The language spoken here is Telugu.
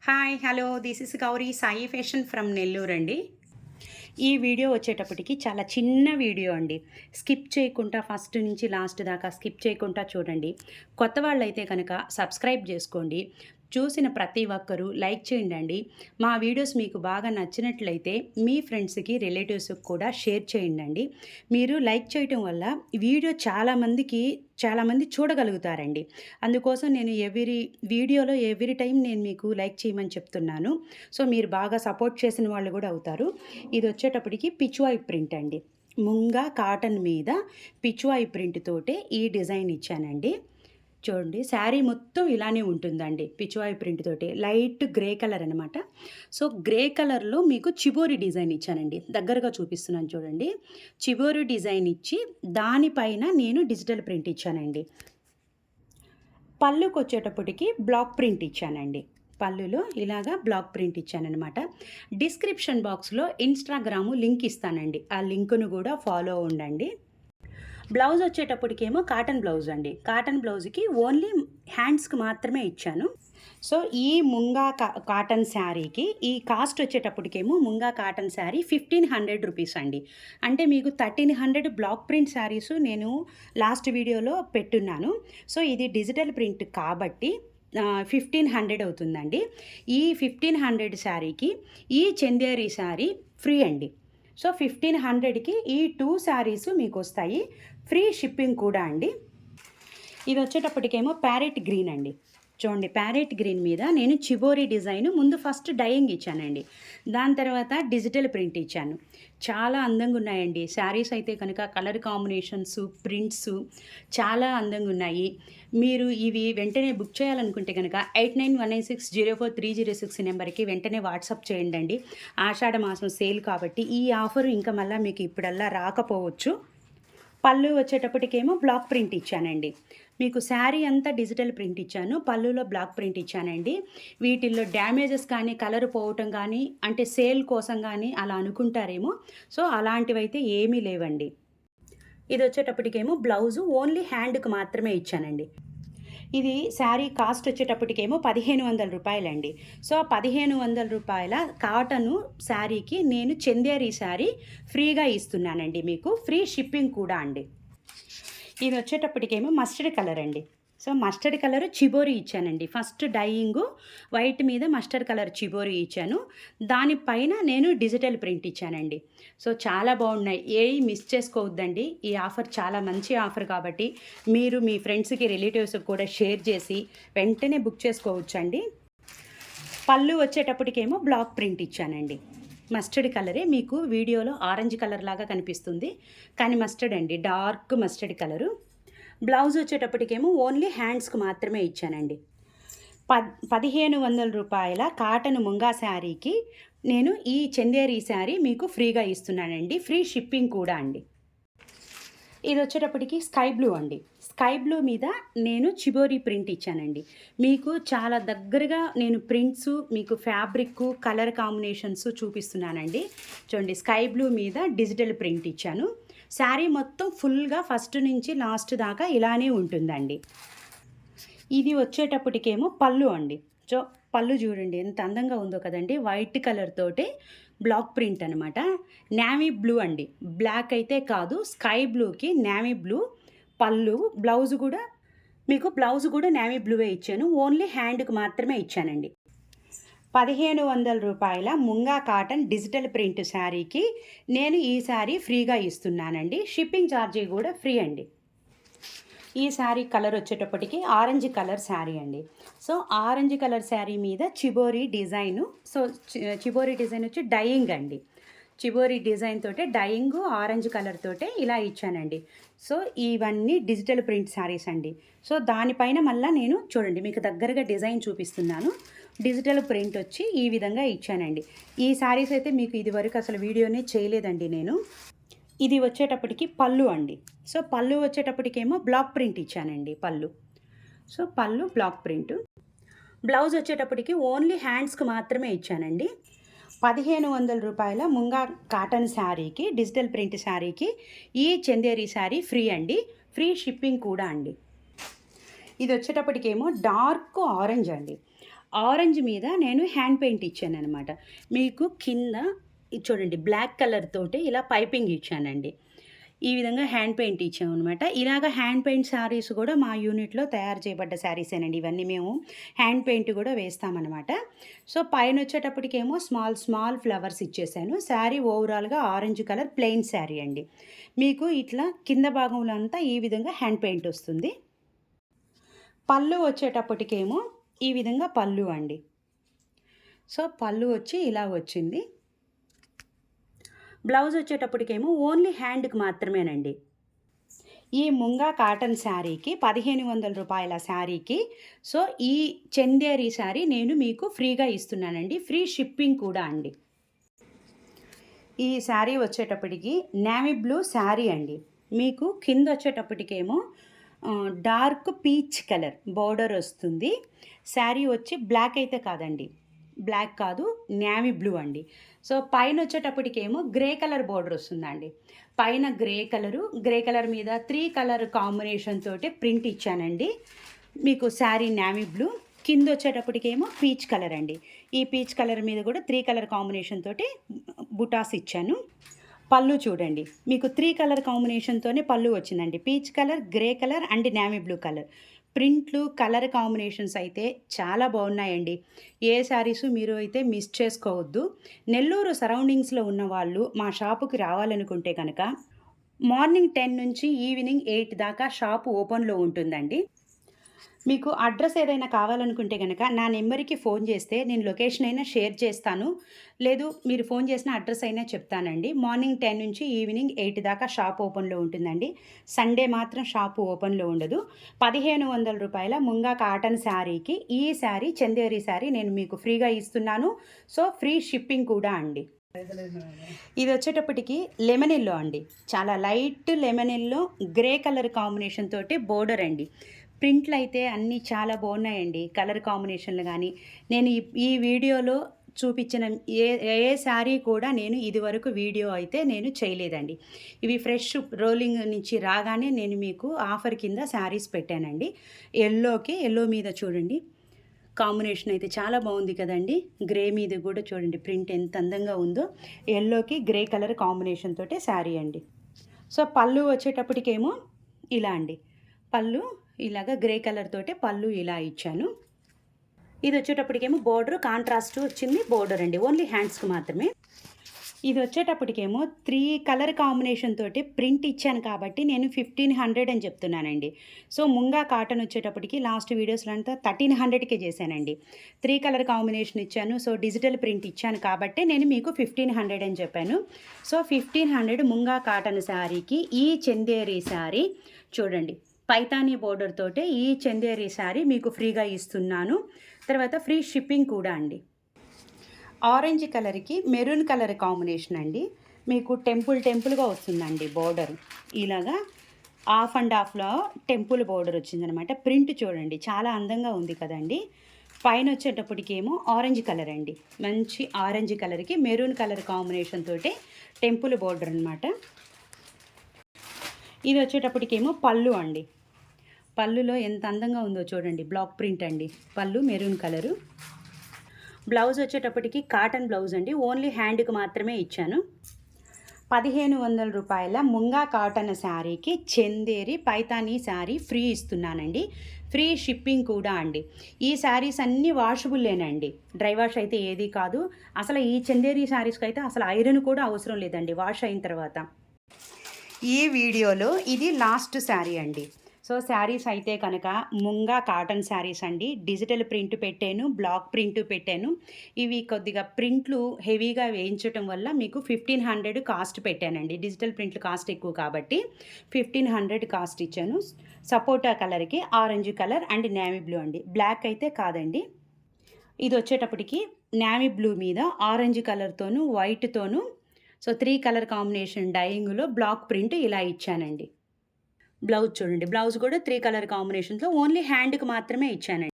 Hi hello this is Gauri Sai fashion from Nellore అండి. ఈ వీడియో వచ్చేటప్పటికి చాలా చిన్న వీడియో అండి. స్కిప్ చేయకుండా ఫస్ట్ నుంచి లాస్ట్ దాకా స్కిప్ చేయకుండా చూడండి. కొత్త వాళ్ళైతే కనుక సబ్స్క్రైబ్ చేసుకోండి. చూసిన ప్రతి ఒక్కరూ లైక్ చేయండి. మా వీడియోస్ మీకు బాగా నచ్చినట్లయితే మీ ఫ్రెండ్స్కి రిలేటివ్స్కి కూడా షేర్ చేయండి. మీరు లైక్ చేయటం వల్ల వీడియో చాలామంది చూడగలుగుతారండి. అందుకోసం నేను వీడియోలో ఎవ్రీ టైం నేను మీకు లైక్ చేయమని చెప్తున్నాను. సో మీరు బాగా సపోర్ట్ చేసిన వాళ్ళు కూడా అవుతారు. ఇది వచ్చేటప్పటికి పిచ్వాయి ప్రింట్ అండి. ముంగా కాటన్ మీద పిచ్వాయి ప్రింట్ తోటే ఈ డిజైన్ ఇచ్చానండి. చూడండి శారీ మొత్తం ఇలానే ఉంటుందండి. పిచ్వాయి ప్రింట్ తోటి లైట్ గ్రే కలర్ అనమాట. సో గ్రే కలర్లో మీకు చిబోరి డిజైన్ ఇచ్చానండి. దగ్గరగా చూపిస్తున్నాను చూడండి. చిబోరి డిజైన్ ఇచ్చి దానిపైన నేను డిజిటల్ ప్రింట్ ఇచ్చానండి. పళ్ళుకి వచ్చేటప్పటికి బ్లాక్ ప్రింట్ ఇచ్చానండి. పళ్ళులో ఇలాగా బ్లాక్ ప్రింట్ ఇచ్చానమాట. డిస్క్రిప్షన్ బాక్స్లో ఇన్స్టాగ్రాము లింక్ ఇస్తానండి. ఆ లింకును కూడా ఫాలో అవ్వండి. బ్లౌజ్ వచ్చేటప్పటికేమో కాటన్ బ్లౌజ్ అండి. కాటన్ బ్లౌజ్కి ఓన్లీ హ్యాండ్స్కి మాత్రమే ఇచ్చాను. సో ఈ ముంగా కాటన్ శారీకి ఈ కాస్ట్ వచ్చేటప్పటికేమో ముంగా కాటన్ శారీ 1500 రూపీస్ అండి. అంటే మీకు 1300 బ్లాక్ ప్రింట్ శారీస్ నేను లాస్ట్ వీడియోలో పెట్టున్నాను. సో ఇది డిజిటల్ ప్రింట్ కాబట్టి 1500 అవుతుందండి. ఈ 1500 శారీకి ఈ చందేరి శారీ ఫ్రీ అండి. సో 1500కి ఈ 2 శారీస్ మీకు వస్తాయి. ఫ్రీ షిప్పింగ్ కూడా అండి. ఇది వచ్చేటప్పటికేమో ప్యారెట్ గ్రీన్ అండి. చూడండి ప్యారెట్ గ్రీన్ మీద నేను చిబోరి డిజైన్ ముందు ఫస్ట్ డయింగ్ ఇచ్చానండి. దాని తర్వాత డిజిటల్ ప్రింట్ ఇచ్చాను. చాలా అందంగా ఉన్నాయండి శారీస్ అయితే కనుక. కలర్ కాంబినేషన్స్, ప్రింట్స్ చాలా అందంగా ఉన్నాయి. మీరు ఇవి వెంటనే బుక్ చేయాలనుకుంటే కనుక 8919604306 నెంబర్కి వెంటనే వాట్సాప్ చేయండి. ఆషాఢ మాసం సేల్ కాబట్టి ఈ ఆఫర్ ఇంకా మళ్ళీ మీకు ఇప్పుడల్లా రాకపోవచ్చు. పళ్ళు వచ్చేటప్పటికేమో బ్లాక్ ప్రింట్ ఇచ్చానండి. మీకు శారీ అంతా డిజిటల్ ప్రింట్ ఇచ్చాను. పళ్ళులో బ్లాక్ ప్రింట్ ఇచ్చానండి. వీటిల్లో డ్యామేజెస్ కానీ కలర్ పోవటం కానీ అంటే సేల్ కోసం కానీ అలా అనుకుంటారేమో. సో అలాంటివైతే ఏమీ లేవండి. ఇది వచ్చేటప్పటికేమో బ్లౌజు ఓన్లీ హ్యాండ్కి మాత్రమే ఇచ్చానండి. ఇది శారీ కాస్ట్ వచ్చేటప్పటికేమో 1500 రూపాయలండి. సో 1500 రూపాయల కాటను శారీకి నేను చందేరి శారీ ఫ్రీగా ఇస్తున్నానండి. మీకు ఫ్రీ షిప్పింగ్ కూడా అండి. ఇది వచ్చేటప్పటికేమో మస్టర్డ్ కలర్ అండి. సో మస్టర్డ్ కలర్ చిబోరి ఇచ్చానండి. ఫస్ట్ డైయింగ్ వైట్ మీద మస్టర్డ్ కలర్ చిబోరి ఇచ్చాను. దానిపైన నేను డిజిటల్ ప్రింట్ ఇచ్చానండి. సో చాలా బాగున్నాయి. ఏవి మిస్ చేసుకోవద్దండి. ఈ ఆఫర్ చాలా మంచి ఆఫర్ కాబట్టి మీరు మీ ఫ్రెండ్స్కి రిలేటివ్స్కి కూడా షేర్ చేసి వెంటనే బుక్ చేసుకోవచ్చండి. పళ్ళు వచ్చేటప్పటికేమో బ్లాక్ ప్రింట్ ఇచ్చానండి. మస్టర్డ్ కలరే మీకు వీడియోలో ఆరెంజ్ కలర్ లాగా కనిపిస్తుంది, కానీ మస్టర్డ్ అండి, డార్క్ మస్టర్డ్ కలరు. బ్లౌజ్ వచ్చేటప్పటికేమో ఓన్లీ హ్యాండ్స్కి మాత్రమే ఇచ్చానండి. 1500 రూపాయల కాటన్ ముంగా శారీకి నేను ఈ చందేరి శారీ మీకు ఫ్రీగా ఇస్తున్నానండి. ఫ్రీ షిప్పింగ్ కూడా అండి. ఇది వచ్చేటప్పటికి స్కై బ్లూ అండి. స్కై బ్లూ మీద నేను చిబోరి ప్రింట్ ఇచ్చానండి. మీకు చాలా దగ్గరగా నేను ప్రింట్స్, మీకు ఫ్యాబ్రిక్, కలర్ కాంబినేషన్స్ చూపిస్తున్నానండి. చూడండి స్కై బ్లూ మీద డిజిటల్ ప్రింట్ ఇచ్చాను. శారీ మొత్తం ఫుల్గా ఫస్ట్ నుంచి లాస్ట్ దాకా ఇలానే ఉంటుందండి. ఇది వచ్చేటప్పటికేమో పళ్ళు అండి. సో పళ్ళు చూడండి ఎంత అందంగా ఉందో కదండి. వైట్ కలర్ తోటి బ్లాక్ ప్రింట్ అనమాట. నేవీ బ్లూ అండి, బ్లాక్ అయితే కాదు. స్కై బ్లూకి నేవీ బ్లూ పళ్ళు. బ్లౌజ్ కూడా నేవీ బ్లూవే ఇచ్చాను. ఓన్లీ హ్యాండ్కి మాత్రమే ఇచ్చానండి. 1500 రూపాయల ముంగా కాటన్ డిజిటల్ ప్రింట్ శారీకి నేను ఈ శారీ ఫ్రీగా ఇస్తున్నానండి. షిప్పింగ్ ఛార్జీ కూడా ఫ్రీ అండి. ఈ శారీ కలర్ వచ్చేటప్పటికి ఆరెంజ్ కలర్ శారీ అండి. సో ఆరెంజ్ కలర్ శారీ మీద shibori design. So shibori design వచ్చి డయింగ్ అండి. చిబోరి డిజైన్ తోటే డయింగ్ ఆరెంజ్ కలర్ తోటే ఇలా ఇచ్చానండి. సో ఇవన్నీ డిజిటల్ ప్రింట్ శారీస్ అండి. సో దానిపైన మళ్ళీ నేను చూడండి మీకు దగ్గరగా డిజైన్ చూపిస్తున్నాను. డిజిటల్ ప్రింట్ వచ్చి ఈ విధంగా ఇచ్చానండి. ఈ శారీస్ అయితే మీకు ఇదివరకు అసలు వీడియోనే చేయలేదండి నేను. ఇది వచ్చేటప్పటికి పళ్ళు అండి. సో పళ్ళు వచ్చేటప్పటికేమో బ్లాక్ ప్రింట్ ఇచ్చానండి. సో పళ్ళు బ్లాక్ ప్రింట్. బ్లౌజ్ వచ్చేటప్పటికి ఓన్లీ హ్యాండ్స్కి మాత్రమే ఇచ్చానండి. 1500 రూపాయల ముంగా కాటన్ శారీకి డిజిటల్ ప్రింట్ శారీకి ఈ చందేరి శారీ ఫ్రీ అండి. ఫ్రీ షిప్పింగ్ కూడా అండి. ఇది వచ్చేటప్పటికేమో డార్క్ ఆరెంజ్ అండి. ఆరెంజ్ మీద నేను హ్యాండ్ పెయింట్ ఇచ్చాననమాట. మీకు కింద ఇది చూడండి బ్లాక్ కలర్ తోటి ఇలా పైపింగ్ ఇచ్చానండి. ఈ విధంగా హ్యాండ్ పెయింట్ ఇచ్చామనమాట. ఇలాగ హ్యాండ్ పెయింట్ శారీస్ కూడా మా యూనిట్‌లో తయారు చేయబడ్డ శారీసేనండి. ఇవన్నీ మేము హ్యాండ్ పెయింట్ కూడా వేస్తామనమాట. సో, పైనొచ్చేటప్పటికేమో స్మాల్ ఫ్లవర్స్ ఇచ్చేసాను. శారీ ఓవరాల్‌గా ఆరెంజ్ కలర్ ప్లెయిన్ శారీ అండి. మీకు ఇట్లా కింద భాగంలో అంతా ఈ విధంగా హ్యాండ్ పెయింట్ వస్తుంది. పళ్ళు వచ్చేటప్పటికేమో ఈ విధంగా పళ్ళు అండి. సో, పళ్ళు వచ్చి ఇలా వచ్చింది. బ్లౌజ్ వచ్చేటప్పటికేమో ఓన్లీ హ్యాండ్‌కి మాత్రమేనండి. ఈ ముంగా కాటన్ శారీకి రూ. 1500 శారీకి సో, ఈ చందేరి శారీ నేను మీకు ఫ్రీగా ఇస్తున్నానండి. ఫ్రీ షిప్పింగ్ కూడా అండి. ఈ శారీ వచ్చేటప్పటికి నేవీ బ్లూ శారీ అండి. మీకు కింద వచ్చేటప్పటికేమో డార్క్ పీచ్ కలర్ బోర్డర్ వస్తుంది. శారీ వచ్చి బ్లాక్ అయితే కాదండి. బ్లాక్ కాదు, నేవీ బ్లూ అండి. సో, పైన వచ్చేటప్పటికేమో గ్రే కలర్ బోర్డర్ వస్తుందండి. పైన గ్రే కలర్ మీద 3 కలర్ కాంబినేషన్ తోటి ప్రింట్ ఇచ్చానండి. మీకు శారీ నేవీ బ్లూ, కింద వచ్చేటప్పటికేమో పీచ్ కలర్ అండి. ఈ పీచ్ కలర్ మీద కూడా 3 కలర్ కాంబినేషన్ తోటి బుటాస్ ఇచ్చాను. పళ్ళు చూడండి, మీకు 3 కలర్ కాంబినేషన్‌తోనే పళ్ళు వచ్చిందండి. Peach colour, grey colour and navy blue colour. ప్రింట్లు, కలర్ కాంబినేషన్స్ అయితే చాలా బాగున్నాయండి. ఏ శారీసు మీరు అయితే మిస్ చేసుకోవద్దు. నెల్లూరు సరౌండింగ్స్‌లో ఉన్నవాళ్ళు మా షాపుకి రావాలనుకుంటే కనుక మార్నింగ్ 10 నుంచి ఈవినింగ్ 8 దాకా షాపు ఓపెన్‌లో ఉంటుందండి. మీకు అడ్రస్ ఏదైనా కావాలనుకుంటే గనక నా నెంబర్‌కి ఫోన్ చేస్తే నేను లొకేషన్ అయినా షేర్ చేస్తాను. లేదు మీరు ఫోన్ చేసిన అడ్రస్ అయినా చెప్తానండి. మార్నింగ్ 10 నుంచి ఈవినింగ్ 8 దాకా షాప్ ఓపెన్‌లో ఉంటుందండి. సండే మాత్రం షాపు ఓపెన్‌లో ఉండదు. రూ. 1500 ముంగా కాటన్ శారీకి ఈ శారీ చందేరి శారీ నేను మీకు ఫ్రీగా ఇస్తున్నాను. సో, ఫ్రీ షిప్పింగ్ కూడా అండి. ఇది వచ్చేటప్పటికి లెమన్ యెల్లో అండి. చాలా light lemon yellow grey colour combination తోటి బోర్డర్ అండి. ప్రింట్లు అయితే అన్నీ చాలా బాగున్నాయండి. కలర్ కాంబినేషన్లు కానీ నేను ఈ వీడియోలో చూపించిన ఏ ఏ శారీ కూడా నేను ఇదివరకు వీడియో అయితే నేను చేయలేదండి. ఇవి ఫ్రెష్ రోలింగ్ నుంచి రాగానే నేను మీకు ఆఫర్ కింద శారీస్ పెట్టానండి. ఎల్లో మీద చూడండి కాంబినేషన్ అయితే చాలా బాగుంది కదండి. గ్రే మీద కూడా చూడండి ప్రింట్ ఎంత అందంగా ఉందో. ఎల్లోకి గ్రే కలర్ కాంబినేషన్ తోటే శారీ అండి. సో, పళ్ళు వచ్చేటప్పటికేమో ఇలా అండి. పళ్ళు ఇలాగ గ్రే కలర్ తోటే పళ్ళు ఇలా ఇచ్చాను. ఇది వచ్చేటప్పటికేమో బోర్డర్ కాంట్రాస్ట్ వచ్చింది బోర్డర్ అండి. ఓన్లీ హ్యాండ్స్కి మాత్రమే. ఇది వచ్చేటప్పటికేమో 3 కలర్ కాంబినేషన్ తోటి ప్రింట్ ఇచ్చాను కాబట్టి నేను 1500 అని చెప్తున్నానండి. సో, ముంగా కాటన్ వచ్చేటప్పటికి లాస్ట్ వీడియోస్లో అంతా 1300కే చేశానండి. 3 కలర్ కాంబినేషన్ ఇచ్చాను. సో, డిజిటల్ ప్రింట్ ఇచ్చాను కాబట్టి నేను మీకు 1500 అని చెప్పాను. సో, 1500 ముంగా కాటన్ శారీకి ఈ చందేరి శారీ చూడండి పైతానీ బోర్డర్ తోటే ఈ చందేరి శారీ మీకు ఫ్రీగా ఇస్తున్నాను. తర్వాత ఫ్రీ షిప్పింగ్ కూడా అండి. ఆరెంజ్ కలర్కి మెరూన్ కలర్ కాంబినేషన్ అండి. మీకు టెంపుల్గా వస్తుందండి బోర్డర్. ఇలాగా హాఫ్ అండ్ హాఫ్లో టెంపుల్ బోర్డర్ వచ్చిందనమాట. ప్రింట్ చూడండి చాలా అందంగా ఉంది కదండి. పైన వచ్చేటప్పటికేమో ఆరెంజ్ కలర్ అండి. మంచి ఆరెంజ్ కలర్కి మెరూన్ కలర్ కాంబినేషన్ తోటి టెంపుల్ బోర్డర్ అనమాట. ఇది వచ్చేటప్పటికేమో పళ్ళు అండి. పళ్ళులో ఎంత అందంగా ఉందో చూడండి. బ్లాక్ ప్రింట్ అండి. పళ్ళు మెరూన్ కలరు. బ్లౌజ్ వచ్చేటప్పటికి కాటన్ బ్లౌజ్ అండి. ఓన్లీ హ్యాండ్కి మాత్రమే ఇచ్చాను. రూ. 1500 ముంగా కాటన్ శారీకి చందేరి పైతానీ శారీ ఫ్రీ ఇస్తున్నానండి. ఫ్రీ షిప్పింగ్ కూడా అండి. ఈ శారీస్ అన్నీ వాషబుల్లేనండి. డ్రై వాష్ అయితే ఏది కాదు. అసలు ఈ చందేరి శారీస్కి అయితే అసలు ఐరన్ కూడా అవసరం లేదండి వాష్ అయిన తర్వాత. ఈ వీడియోలో ఇది లాస్ట్ శారీ అండి. సో, శారీస్ అయితే కనుక ముంగా కాటన్ శారీస్ అండి. డిజిటల్ ప్రింట్ పెట్టాను, బ్లాక్ ప్రింట్ పెట్టాను. ఇవి కొద్దిగా ప్రింట్లు హెవీగా వేయించడం వల్ల మీకు 1500 కాస్ట్ పెట్టానండి. డిజిటల్ ప్రింట్లు కాస్ట్ ఎక్కువ కాబట్టి 1500 కాస్ట్ ఇచ్చాను. సపోటా కలర్కి orange colour and navy blue అండి. బ్లాక్ అయితే కాదండి. ఇది వచ్చేటప్పటికి నేవీ బ్లూ మీద ఆరెంజ్ కలర్తోనూ వైట్తోనూ సో, 3 కలర్ కాంబినేషన్ డైయింగ్లో బ్లాక్ ప్రింట్ ఇలా ఇచ్చానండి. బ్లౌజ్ చూడండి. బ్లౌజ్ కూడా 3 కలర్ కాంబినేషన్స్‌లో ఓన్లీ హ్యాండ్‌కి మాత్రమే ఇచ్చానండి.